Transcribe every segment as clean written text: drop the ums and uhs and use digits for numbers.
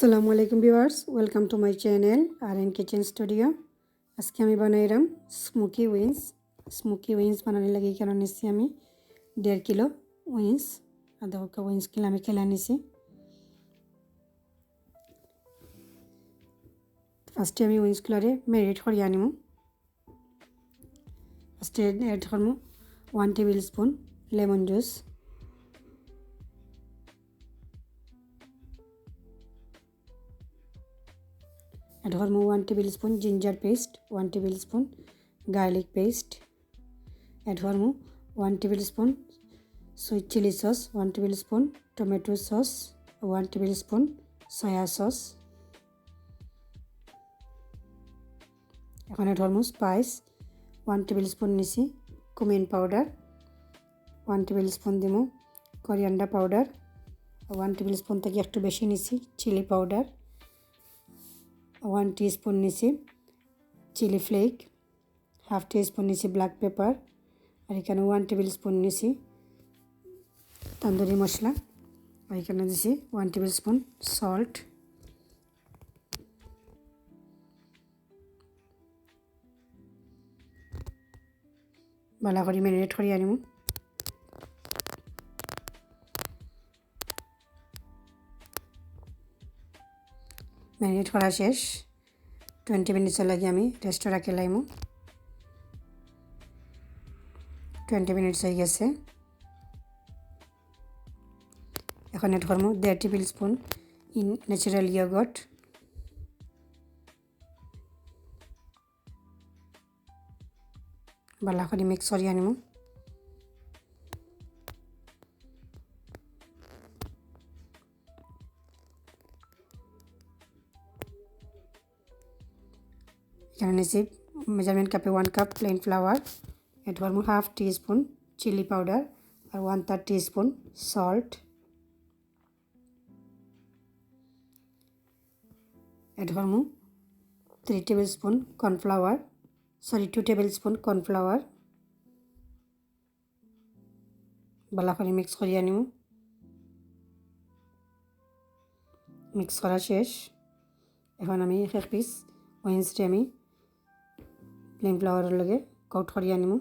আসসালামু আলাইকুম viewers, welcome to my channel আর কিচেন স্টুডিও। আজকে আমি বানাইলাম স্মোকি উইংস বানানোর লাগে এখানে নিচ্ছি আমি 1.5 কিলো উইংস। আধা কাপ উইংস কিলো আমি খেলা নিছি। ফার্স্টে আমি উইংসগুলারে ম্যারিনেট করিয়ে আনিমু। ফার্স্টে এড করমু 1 tablespoon lemon juice, add করমু 1 tablespoon ginger paste, 1 tablespoon garlic paste, add করমু 1 tablespoon sweet chili sauce, 1 tablespoon tomato sauce, 1 tablespoon soya sauce. এখন add করমু স্পাইস 1 টেবিল স্পুন নিছি cumin powder, 1 tablespoon দিমু coriander powder, 1 tablespoon থেকে একটু বেশি নিছি chili powder, 1 teaspoon নিছি চিলি ফ্লেক, হাফ টিস্পুন নিছি ব্ল্যাক পেপার, আর এখানে 1 টেবিল স্পুন নিছি তন্দুরি মশলা, আর এখানে দিছি 1 টেবিল স্পুন সল্ট। ভালো করে ম্যারিনেট করে আনিমু। ম্যারিনেট করা শেষ, 20 মিনিটসের লাগে আমি রেস্টে রাখে লাইমু। 20 মিনিটস হয়ে গেছে। এখন এড করমু 1.5 টেবিল স্পুন ন্যাচারাল ইয়োগর্ট, ভালো করে মিক্স করে আনিমু। এখানে নিছি মেজারমেন্ট কাপে 1 কাপ প্লেন ফ্লাওয়ার, এড করমু হাফ টিস্পুন চিলি পাউডার আর 1/3 টিস্পুন সল্ট, এড করমু 2 টেবিল স্পুন কর্নফ্লাওয়ার, ভালো করে মিক্স করে আনিমু। মিক্স করা শেষ। এখন আমি এক পিস উইংসটি আমি প্লেন ফ্লাওয়ারের লগে কোট করে আনিমু।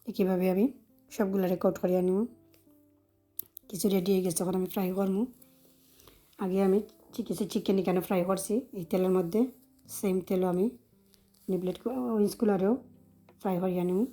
একইভাবে আমি সবগুলারে কোট করে আনিমু। কিছু রেডি হয়ে গেছে, এখন আমি ফ্রাই করবো। আগে আমি কিছু চিকেন এখানে ফ্রাই করছি এই তেলের মধ্যে, সেম তেলও আমি নিবলেট উইংসগুলারেও ফ্রাই করে আনিমু।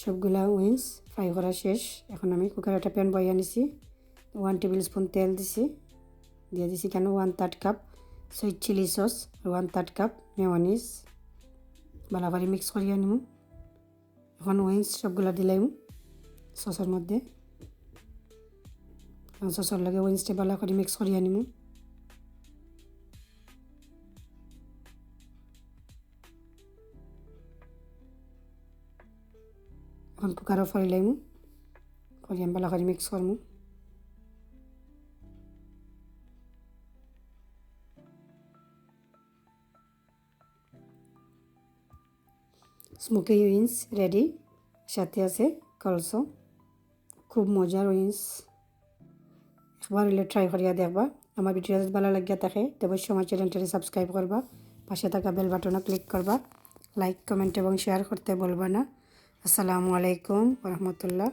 সবগুলা উইংস ফ্রাই করা শেষ। এখন আমি কুকারে একটা প্যান বইয়া নিছি, 1 টেবিল স্পুন তেল দিছি, দিয়ে দিছি কেন 1/3 কাপ সুইট চিলি সস আর 1/3 কাপ মেয়োনিজ, ভালো করে মিক্স করিয়ে নিমু। এখন উইংস সবগুলা দিলাম সসের মধ্যে, সসের লগে উইংসটা ভালো করে মিক্স করিয়ে নিমু। এখন কুকারও ফরিলাইমু। করে আমি ভালো করে মিক্স করবো। স্মোকি উইংস রেডি, সাথে আছে কলসো। খুব মজার উইংস, একবার হলে ট্রাই করিয়া দেখবা। আমার ভিডিও যদি ভালো লাগিয়া থাকে তো অবশ্যই আমার চ্যানেলটি সাবস্ক্রাইব করবা, পাশে থাকা বেল বাটনে ক্লিক করবা, লাইক কমেন্ট এবং শেয়ার করতে বলবা না। আসসালামু আলাইকুম ওয়া রাহমাতুল্লাহ।